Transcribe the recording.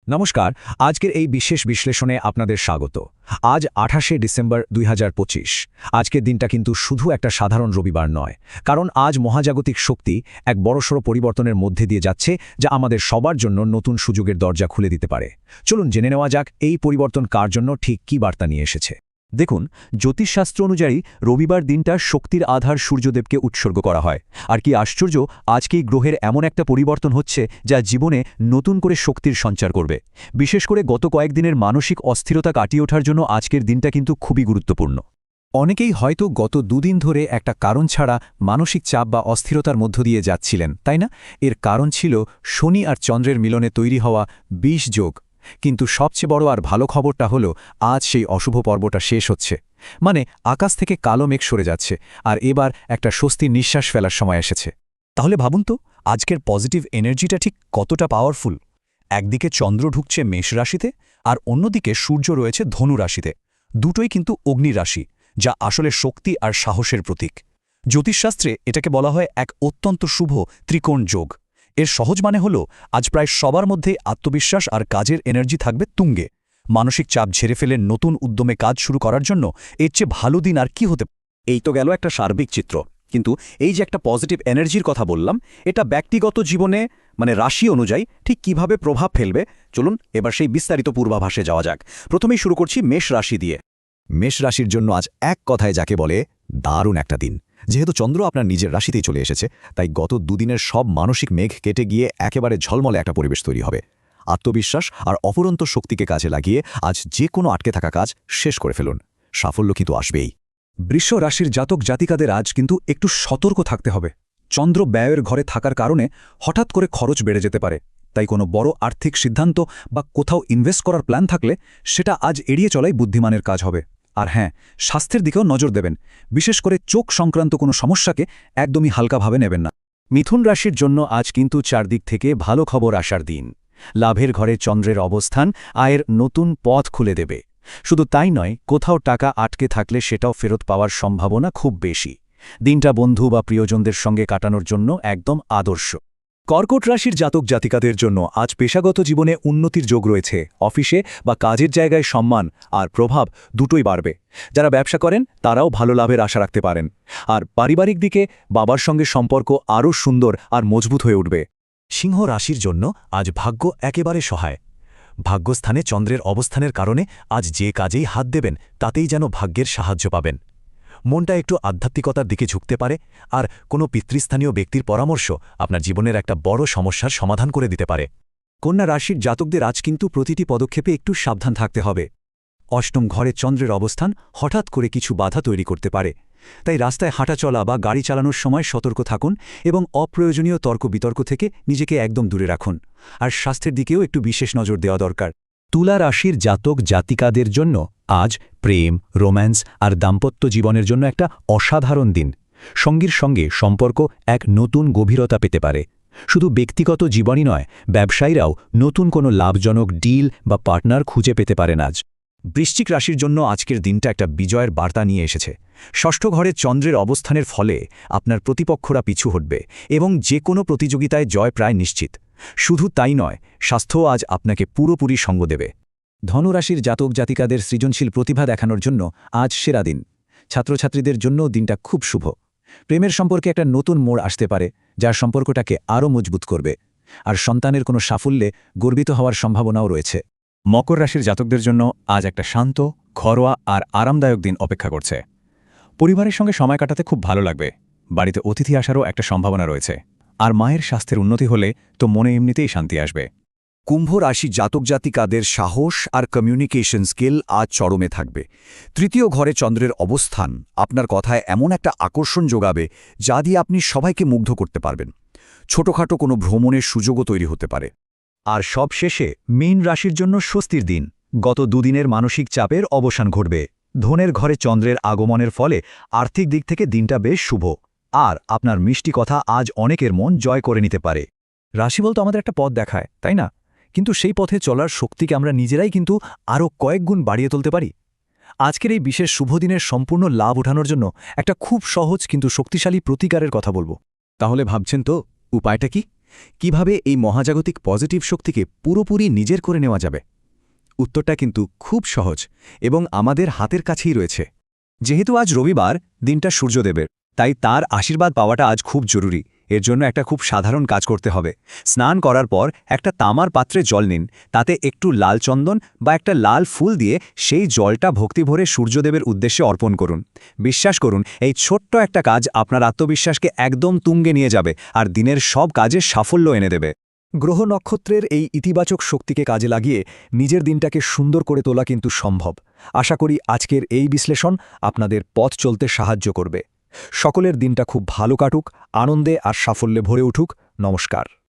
নমস্কার। আজকের এই বিশেষ বিশ্লেষণে আপনাদের স্বাগত। আজ ২৮শে ডিসেম্বর ২০২৫। আজকের দিনটা কিন্তু শুধু একটা সাধারণ রবিবার নয়, কারণ আজ মহাজাগতিক শক্তি এক বড়সড় পরিবর্তনের মধ্যে দিয়ে যাচ্ছে, যা আমাদের সবার জন্য নতুন সুযোগের দরজা খুলে দিতে পারে। চলুন জেনে নেওয়া যাক এই পরিবর্তন কার জন্য ঠিক কী বার্তা নিয়ে এসেছে। দেখুন, জ্যোতিষশাস্ত্র অনুযায়ী রবিবার দিনটা শক্তির আধার সূর্যদেবকে উৎসর্গ করা হয়। আর কি আশ্চর্য, আজকেই গ্রহের এমন একটা পরিবর্তন হচ্ছে যা জীবনে নতুন করে শক্তির সঞ্চার করবে। বিশেষ করে গত কয়েকদিনের মানসিক অস্থিরতা কাটিয়ে ওঠার জন্য আজকের দিনটা কিন্তু খুবই গুরুত্বপূর্ণ। অনেকেই হয়তো গত দুদিন ধরে একটা কারণ ছাড়া মানসিক চাপ বা অস্থিরতার মধ্য দিয়ে যাচ্ছিলেন, তাই না? এর কারণ ছিল শনি আর চন্দ্রের মিলনে তৈরি হওয়া ২০ যোগ। কিন্তু সবচেয়ে বড় আর ভালো খবরটা হলো আজ সেই অশুভ পর্বটা শেষ হচ্ছে। মানে আকাশ থেকে কালো মেঘ সরে যাচ্ছে, আর এবার একটা স্বস্তির নিঃশ্বাস ফেলার সময় এসেছে। তাহলে ভাবুন তো, আজকের পজিটিভ এনার্জিটা ঠিক কতটা পাওয়ারফুল। একদিকে চন্দ্র ঢুকছে মেষ রাশিতে, আর অন্যদিকে সূর্য রয়েছে ধনু রাশিতে। দুটোই কিন্তু অগ্নি রাশি, যা আসলে শক্তি আর সাহসের প্রতীক। জ্যোতিষশাস্ত্রে এটাকে বলা হয় এক অত্যন্ত শুভ ত্রিকোণ যোগ। এর সহজ মানে হল, আজ প্রায় সবার মধ্যে আত্মবিশ্বাস আর কাজের এনার্জি থাকবে তুঙ্গে। মানসিক চাপ ঝেড়ে ফেলে নতুন উদ্যমে কাজ শুরু করার জন্য এর চেয়ে ভালো দিন আর কি হতে পারে। এই তো গেল একটা সার্বিক চিত্র, কিন্তু এই যে একটা পজিটিভ এনার্জির কথা বললাম, এটা ব্যক্তিগত জীবনে মানে রাশি অনুযায়ী ঠিক কিভাবে প্রভাব ফেলবে, চলুন এবার সেই বিস্তারিত পূর্বাভাসে যাওয়া যাক। প্রথমেই শুরু করছি মেষ রাশি দিয়ে। মেষ রাশির জন্য আজ এক কথায় যাকে বলে দারুণ একটা দিন। যেহেতু চন্দ্র আপনার নিজের রাশিতেই চলে এসেছে, তাই গত দুদিনের সব মানসিক মেঘ কেটে গিয়ে একেবারে ঝলমলে একটা পরিবেশ তৈরি হবে। আত্মবিশ্বাস আর অফুরন্ত শক্তিকে কাজে লাগিয়ে আজ যে কোনো আটকে থাকা কাজ শেষ করে ফেলুন। সাফল্য কিন্তু আসবেই। বৃষ রাশির জাতক জাতিকাদের আজ কিন্তু একটু সতর্ক থাকতে হবে। চন্দ্র ব্যয়ের ঘরে থাকার কারণে হঠাৎ করে খরচ বেড়ে যেতে পারে। তাই কোনো বড় আর্থিক সিদ্ধান্ত বা কোথাও ইনভেস্ট করার প্ল্যান থাকলে সেটা আজ এড়িয়ে চলাই বুদ্ধিমানের কাজ হবে। আর হ্যাঁ, স্বাস্থ্যের দিকেও নজর দেবেন। বিশেষ করে চোখ সংক্রান্ত কোনো সমস্যাকে একদমই হালকাভাবে নেবেন না। মিথুন রাশির জন্য আজ কিন্তু চারদিক থেকে ভালো খবর আসার দিন। লাভের ঘরে চন্দ্রের অবস্থান আয়ের নতুন পথ খুলে দেবে। শুধু তাই নয়, কোথাও টাকা আটকে থাকলে সেটাও ফেরত পাওয়ার সম্ভাবনা খুব বেশি। দিনটা বন্ধু বা প্রিয়জনদের সঙ্গে কাটানোর জন্য একদম আদর্শ। কর্কট রাশির জাতক জাতিকাদের জন্য আজ পেশাগত জীবনে উন্নতির যোগ রয়েছে। অফিসে বা কাজের জায়গায় সম্মান আর প্রভাব দুটোই বাড়বে। যারা ব্যবসা করেন তারাও ভালো লাভের আশা রাখতে পারেন। আর পারিবারিক দিকে বাবার সঙ্গে সম্পর্ক আরও সুন্দর আর মজবুত হয়ে উঠবে। সিংহ রাশির জন্য আজ ভাগ্য একেবারে সহায়। ভাগ্যস্থানে চন্দ্রের অবস্থানের কারণে আজ যে কাজেই হাত দেবেন তাতেই যেন ভাগ্যের সাহায্য পাবেন। মনটা একটু আধ্যাত্মিকতার দিকে ঝুঁকতে পারে, আর কোনো পিতৃস্থানীয় ব্যক্তির পরামর্শ আপনার জীবনের একটা বড় সমস্যার সমাধান করে দিতে পারে। কন্যা রাশির জাতকদের আজ কিন্তু প্রতিটি পদক্ষেপে একটু সাবধান থাকতে হবে। অষ্টম ঘরে চন্দ্রের অবস্থান হঠাৎ করে কিছু বাধা তৈরি করতে পারে। তাই রাস্তায় হাঁটাচলা বা গাড়ি চালানোর সময় সতর্ক থাকুন এবং অপ্রয়োজনীয় তর্ক বিতর্ক থেকে নিজেকে একদম দূরে রাখুন। আর স্বাস্থ্যের দিকেও একটু বিশেষ নজর দেওয়া দরকার। তুলা রাশির জাতক জাতিকাদের জন্য আজ প্রেম, রোম্যান্স আর দাম্পত্য জীবনের জন্য একটা অসাধারণ দিন। সঙ্গীর সঙ্গে সম্পর্ক এক নতুন গভীরতা পেতে পারে। শুধু ব্যক্তিগত জীবনই নয়, ব্যবসায়ীরাও নতুন কোনো লাভজনক ডিল বা পার্টনার খুঁজে পেতে পারেন আজ। বৃশ্চিক রাশির জন্য আজকের দিনটা একটা বিজয়ের বার্তা নিয়ে এসেছে। ষষ্ঠ ঘরে চন্দ্রের অবস্থানের ফলে আপনার প্রতিপক্ষরা পিছু হটবে এবং যে কোনো প্রতিযোগিতায় জয় প্রায় নিশ্চিত। শুধু তাই নয়, স্বাস্থ্যও আজ আপনাকে পুরোপুরি সঙ্গ দেবে। ধনুরাশির জাতক জাতিকাদের সৃজনশীল প্রতিভা দেখানোর জন্য আজ সেরা দিন। ছাত্রছাত্রীদের জন্য দিনটা খুব শুভ। প্রেমের সম্পর্কে একটা নতুন মোড় আসতে পারে, যার সম্পর্কটাকে আরও মজবুত করবে। আর সন্তানের কোনো সাফল্যে গর্বিত হওয়ার সম্ভাবনাও রয়েছে। মকর রাশির জাতকদের জন্য আজ একটা শান্ত, ঘরোয়া আর আরামদায়ক দিন অপেক্ষা করছে। পরিবারের সঙ্গে সময় কাটাতে খুব ভালো লাগবে। বাড়িতে অতিথি আসারও একটা সম্ভাবনা রয়েছে। আর মায়ের স্বাস্থ্যের উন্নতি হলে তো মনে এমনিতেই শান্তি আসবে। কুম্ভ রাশি জাতক জাতিকাদের সাহস আর কমিউনিকেশন স্কিল আজ চরমে থাকবে। তৃতীয় ঘরে চন্দ্রের অবস্থান আপনার কথায় এমন একটা আকর্ষণ যোগাবে যা দিয়ে আপনি সবাইকে মুগ্ধ করতে পারবেন। ছোটখাটো কোনো ভ্রমণের সুযোগও তৈরি হতে পারে। আর সবশেষে মীন রাশির জন্য স্বস্তির দিন। গত দুদিনের মানসিক চাপের অবসান ঘটবে। ধনের ঘরে চন্দ্রের আগমনের ফলে আর্থিক দিক থেকে দিনটা বেশ শুভ। আর আপনার মিষ্টি কথা আজ অনেকের মন জয় করে নিতে পারে। রাশি বলতো আমাদের একটা পথ দেখায়, তাই না? কিন্তু সেই পথে চলার শক্তিকে আমরা নিজেরাই কিন্তু আরও কয়েক গুণ বাড়িয়ে তুলতে পারি। আজকের এই বিশেষ শুভ দিনের সম্পূর্ণ লাভ ওঠানোর জন্য একটা খুব সহজ কিন্তু শক্তিশালী প্রতিকারের কথা বলবো। তাহলে ভাবছেন তো উপায়টা কি? কিভাবে এই মহাজাগতিক পজিটিভ শক্তিকে পুরোপুরি নিজের করে নেওয়া যাবে? উত্তরটা কিন্তু খুব সহজ এবং আমাদের হাতের কাছেই রয়েছে। যেহেতু আজ রবিবার, দিনটা সূর্যদেবের, তাই তার আশীর্বাদ পাওয়াটা আজ খুব জরুরি। এর জন্য একটা খুব সাধারণ কাজ করতে হবে। স্নান করার পর একটা তামার পাত্রে জল নিন, তাতে একটু লাল চন্দন বা একটা লাল ফুল দিয়ে সেই জলটা ভক্তিভরে সূর্যদেবের উদ্দেশ্যে অর্পণ করুন। বিশ্বাস করুন, এই ছোট্ট একটা কাজ আপনার আত্মবিশ্বাসকে একদম তুঙ্গে নিয়ে যাবে আর দিনের সব কাজে সাফল্য এনে দেবে। গ্রহ নক্ষত্রের এই ইতিবাচক শক্তিকে কাজে লাগিয়ে নিজের দিনটাকে সুন্দর করে তোলা কিন্তু সম্ভব। আশা করি আজকের এই বিশ্লেষণ আপনাদের পথ চলতে সাহায্য করবে। সকলের দিনটা খুব ভালো কাটুক, আনন্দে আর সাফল্যে ভরে উঠুক। নমস্কার।